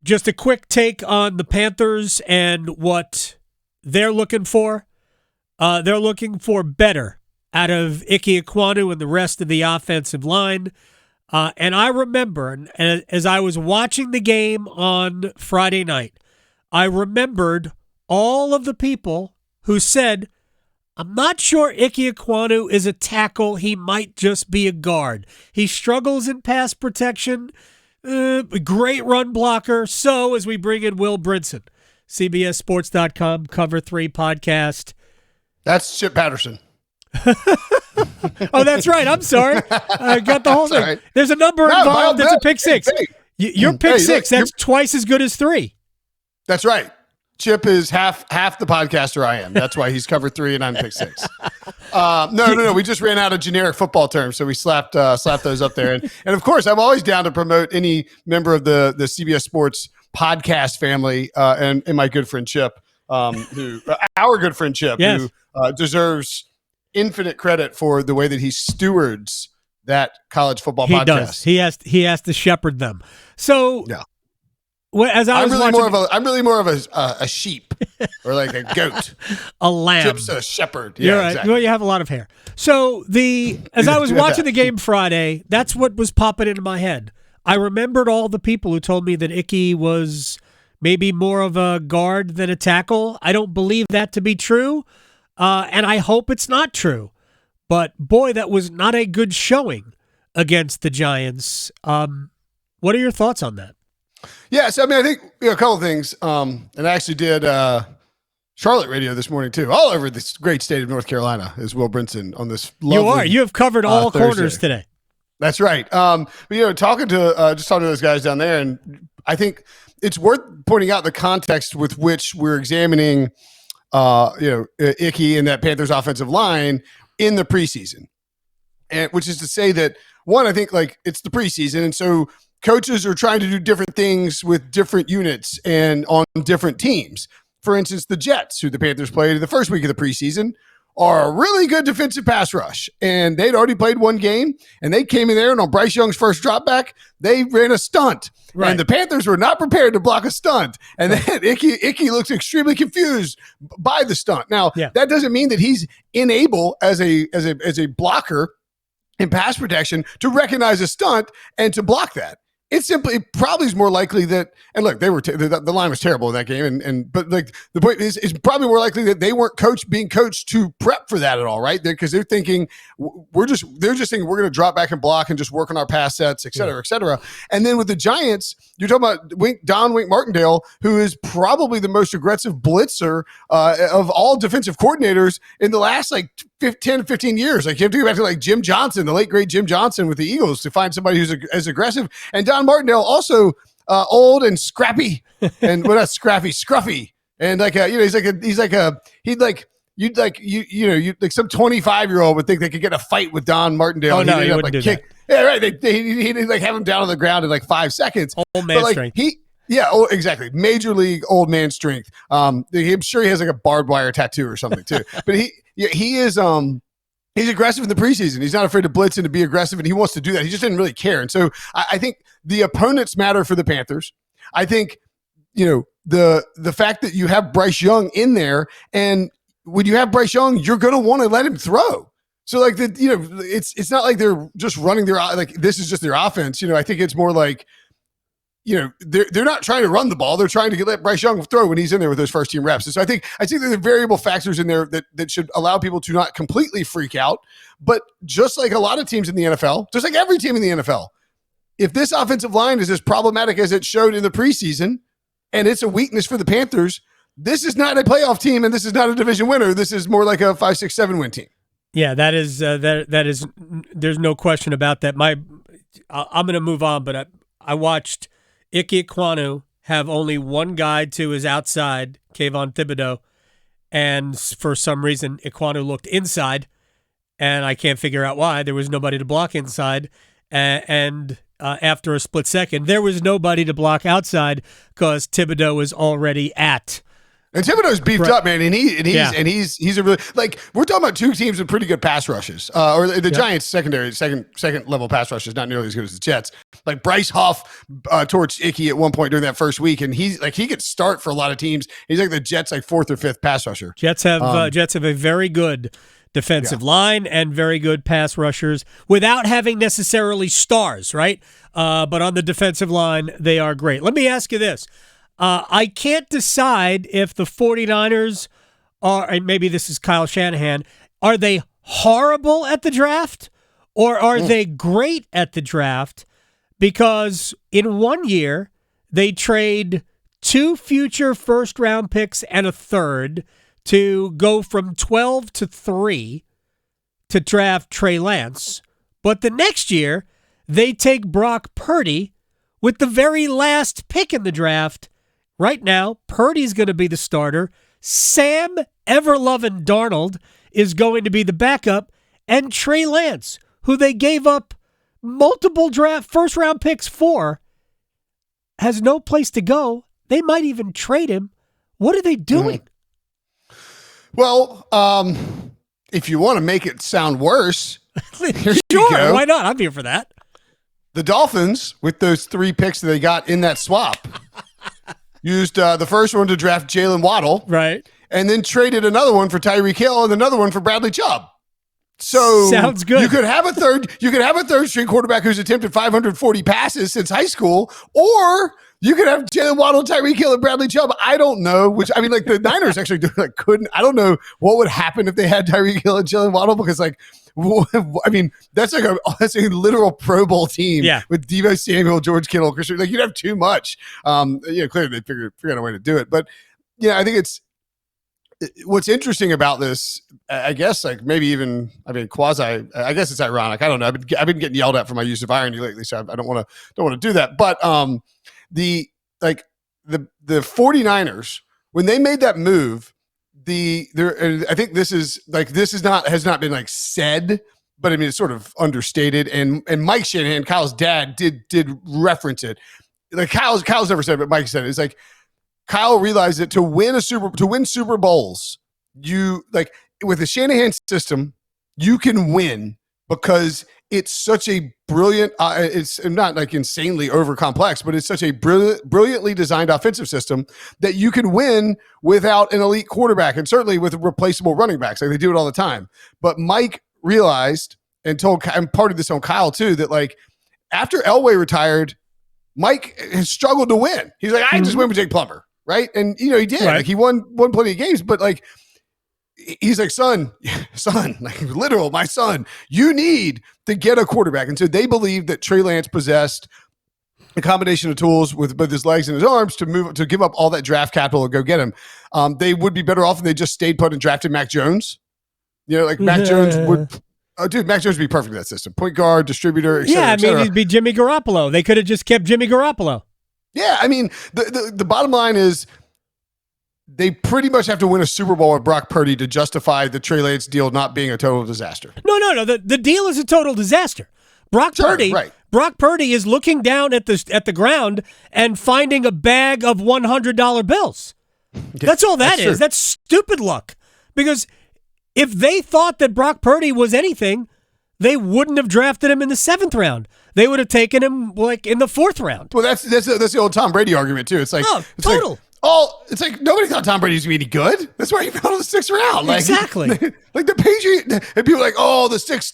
Just a quick take on the Panthers and what they're looking for. They're looking for better out of Ickey Ekwonu and the rest of the offensive line. And I remember, and as I was watching the game on Friday night, I remembered all of the people who said, I'm not sure Ickey Ekwonu is a tackle. He might just be a guard. He struggles in pass protection. Great run blocker. So as we bring in Will Brinson, CBSSports.com, Cover 3 podcast. That's Chip Patterson. Oh, that's right. I'm sorry. I got the whole thing. Right. There's a number involved. That's a pick six. Your pick six. That's twice as good as 3. That's right. Chip is half the podcaster I am. That's why he's Cover 3 and I'm pick 6. No. We just ran out of generic football terms, so we slapped those up there. And of course, I'm always down to promote any member of the CBS Sports podcast family and my good friend Chip, who our good friend Chip, yes, who deserves infinite credit for the way that he stewards that college football podcast. He does. He has to shepherd them. So yeah. As I was I'm really more of a sheep or like a goat, a lamb. Chip's a shepherd. Yeah, right. Exactly. Well, you have a lot of hair. So as I was watching the game Friday, that's what was popping into my head. I remembered all the people who told me that Ickey was maybe more of a guard than a tackle. I don't believe that to be true, and I hope it's not true. But boy, that was not a good showing against the Giants. What are your thoughts on that? Yeah, so I mean, I think a couple of things, and I actually did Charlotte radio this morning too, all over this great state of North Carolina, is Will Brinson on this. Lovely, you have covered all corners today. That's right. But talking to those guys down there, and I think it's worth pointing out the context with which we're examining, Ickey and that Panthers offensive line in the preseason, and which is to say that one, I think like it's the preseason, and so coaches are trying to do different things with different units and on different teams. For instance, the Jets, who the Panthers played in the first week of the preseason, are a really good defensive pass rush. And they'd already played one game, and they came in there, and on Bryce Young's first drop back, they ran a stunt. Right. And the Panthers were not prepared to block a stunt. And then Ickey looks extremely confused by the stunt. Now, That doesn't mean that he's unable as a blocker in pass protection to recognize a stunt and to block that. It probably is more likely that, and look, they were the line was terrible in that game, but like the point is, it's probably more likely that they weren't being coached to prep for that at all, right? Because they're thinking they're just thinking we're going to drop back and block and just work on our pass sets, et cetera, et cetera. And then with the Giants, you're talking about Don Wink Martindale, who is probably the most aggressive blitzer of all defensive coordinators in the last 10, 15 years. Like you have to go back to like Jim Johnson, the late great Jim Johnson with the Eagles, to find somebody who's as aggressive. And Don Martindale also old and scrappy, and not scruffy, and some 25-year-old would think they could get a fight with Don Martindale. Oh no, he wouldn't do that. Yeah, right. He'd have him down on the ground in like 5 seconds. Old man strength. Exactly. Major league old man strength. I'm sure he has like a barbed wire tattoo or something too. But he is he's aggressive in the preseason. He's not afraid to blitz and to be aggressive, and he wants to do that. He just didn't really care. And so I think the opponents matter for the Panthers. I think, the fact that you have Bryce Young in there, and when you have Bryce Young, you're going to want to let him throw. So it's not like they're just running this is just their offense. I think it's more like, they're not trying to run the ball. They're trying to let Bryce Young throw when he's in there with those first team reps. And so I think there are variable factors in there that should allow people to not completely freak out. But just like a lot of teams in the NFL, just like every team in the NFL, if this offensive line is as problematic as it showed in the preseason, and it's a weakness for the Panthers, this is not a playoff team, and this is not a division winner. This is more like a 5, 6, 7 win team. Yeah, that is that is. There's no question about that. I'm going to move on, but I watched Ickey Ekwonu have only one guy to his outside, Kayvon Thibodeau, and for some reason Ekwonu looked inside, and I can't figure out why. There was nobody to block inside, and after a split second, there was nobody to block outside because Thibodeau was already at And Thibodeau's beefed up, man, and he's a really, like, we're talking about two teams with pretty good pass rushes. Or the Giants secondary, second level pass rushes, not nearly as good as the Jets. Like Bryce Huff torched Ickey at one point during that first week, and he could start for a lot of teams. He's like the Jets, like fourth or fifth pass rusher. Jets have a very good defensive line and very good pass rushers without having necessarily stars, right? But on the defensive line, they are great. Let me ask you this. I can't decide if the 49ers are, and maybe this is Kyle Shanahan, are they horrible at the draft or are they great at the draft? Because in 1 year, they trade 2 future first-round picks and a third to go from 12 to 3 to draft Trey Lance. But the next year, they take Brock Purdy with the very last pick in the draft. Right now, Purdy's going to be the starter. Sam Ever-Lovin' Darnold is going to be the backup. And Trey Lance, who they gave up multiple draft first-round picks for, has no place to go. They might even trade him. What are they doing? Well, if you want to make it sound worse, here you sure, go. Why not? I'm here for that. The Dolphins, with those 3 picks that they got in that swap, used the first one to draft Jalen Waddle, right, and then traded another one for Tyreek Hill and another one for Bradley Chubb. So sounds good. You could have a third string quarterback who's attempted 540 passes since high school, or you could have Jalen Waddle, Tyreek Hill, and Bradley Chubb. I don't know which. I mean, like the Niners actually couldn't. I don't know what would happen if they had Tyreek Hill and Jalen Waddle, because like, I mean, that's a literal Pro Bowl team with Deebo Samuel, George Kittle, Christian. Like, you'd have too much. Clearly they figured out a way to do it, but I think what's interesting about this, I guess, like maybe even, I mean, I guess it's ironic. I don't know. I've been getting yelled at for my use of irony lately, so I don't want to do that. But the 49ers, when they made that move, I think has not been like said, but I mean, it's sort of understated. And Mike Shanahan, Kyle's dad, did reference it. Like Kyle's never said it, but Mike said it. It's like, Kyle realized that to win Super Bowls, you like with the Shanahan system, you can win because it's such a brilliant. It's not like insanely over complex, but it's such a brilliantly designed offensive system that you can win without an elite quarterback, and certainly with replaceable running backs. Like they do it all the time. But Mike realized and imparted this on Kyle too, that like after Elway retired, Mike has struggled to win. He's like, I just win with Jake Plummer. Right. And, he did. Right. Like he won plenty of games, but like, he's like, son, like literal, my son, you need to get a quarterback. And so they believe that Trey Lance possessed a combination of tools with both his legs and his arms to give up all that draft capital and go get him. They would be better off if they just stayed put and drafted Mac Jones. Mac Jones would. Oh, dude, Mac Jones would be perfect in that system. Point guard, distributor, et cetera, et cetera. He'd be Jimmy Garoppolo. They could have just kept Jimmy Garoppolo. Yeah, I mean, the bottom line is they pretty much have to win a Super Bowl with Brock Purdy to justify the Trey Lance deal not being a total disaster. No. The deal is a total disaster. Brock Purdy is looking down at the ground and finding a bag of $100 bills. That's all that is. True. That's stupid luck. Because if they thought that Brock Purdy was anything, they wouldn't have drafted him in the 7th round. They would have taken him like in the 4th round. Well, that's the old Tom Brady argument too. It's like it's like nobody thought Tom Brady was going to be good. That's why he fell in the 6th round. Like, exactly. Like the Patriots, and people are like, the 6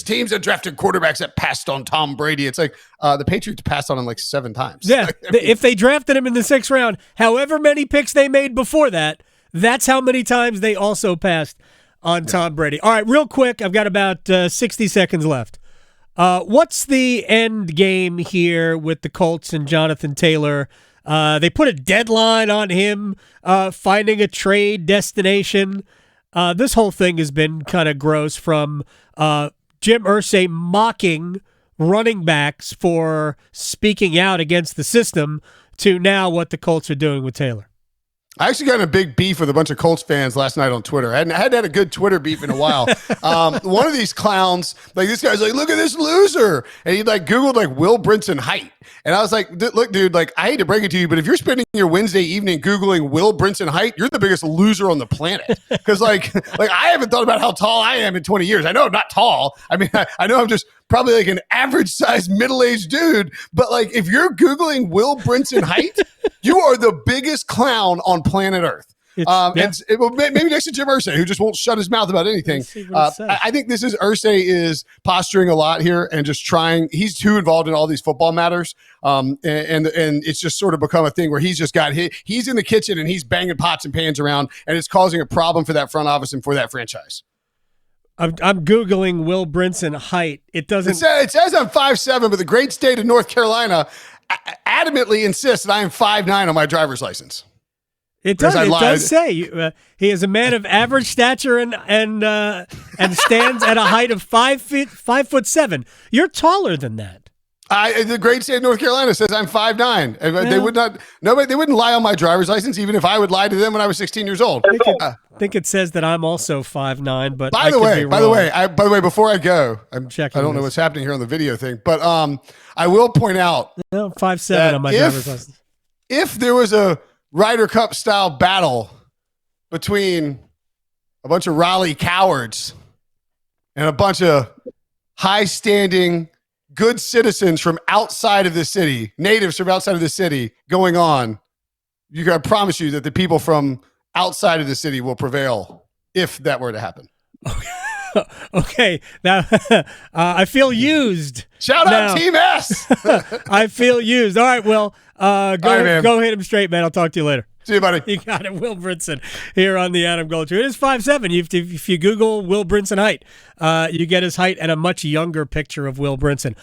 teams that drafted quarterbacks that passed on Tom Brady. It's like the Patriots passed on him like 7 times. Yeah, if they drafted him in the 6th round, however many picks they made before that, that's how many times they also passed on Tom Brady. All right, real quick, I've got about 60 seconds left. What's the end game here with the Colts and Jonathan Taylor? They put a deadline on him finding a trade destination. This whole thing has been kind of gross, from Jim Irsay mocking running backs for speaking out against the system to now what the Colts are doing with Taylor. I actually got in a big beef with a bunch of Colts fans last night on Twitter. I hadn't had a good Twitter beef in a while. One of these clowns, like this guy's like, look at this loser. And he like Googled like Will Brinson height. And I was like, look, dude, like I hate to break it to you, but if you're spending your Wednesday evening Googling Will Brinson height, you're the biggest loser on the planet. Because like I haven't thought about how tall I am in 20 years. I know I'm not tall. I mean, I know I'm just probably like an average sized middle-aged dude. But like if you're Googling Will Brinson height, you are the biggest clown on planet Earth. Maybe next to Jim Irsay, who just won't shut his mouth about anything. I think this is Irsay is posturing a lot here and just trying. He's too involved in all these football matters, and it's just sort of become a thing where he's just got he's in the kitchen and he's banging pots and pans around, and it's causing a problem for that front office and for that franchise. I'm Googling Will Brinson height. It doesn't. It says I'm 5'7", but the great state of North Carolina adamantly insists that I am 5'9" on my driver's license. It does. It does say he is a man of average stature and stands at a height of 5'7". You're taller than that. The great state of North Carolina says I'm 5'9". They would not. Nobody. They wouldn't lie on my driver's license, even if I would lie to them when I was 16 years old. I think it says that I'm also 5'9". But by the way, before I go, I'm checking. I don't know what's happening here on the video thing, but I will point out. 5'7" on my driver's license. If there was a Ryder Cup style battle between a bunch of Raleigh cowards and a bunch of high standing, good citizens from outside of the city, natives from outside of the city going on, I promise you that the people from outside of the city will prevail if that were to happen. Okay, now I feel used. Shout out Team S. I feel used. All right, Will, go hit him straight, man. I'll talk to you later. See you, buddy. You got it. Will Brinson here on the Adam Gold Show. It is 5'7". If you Google Will Brinson height, you get his height and a much younger picture of Will Brinson.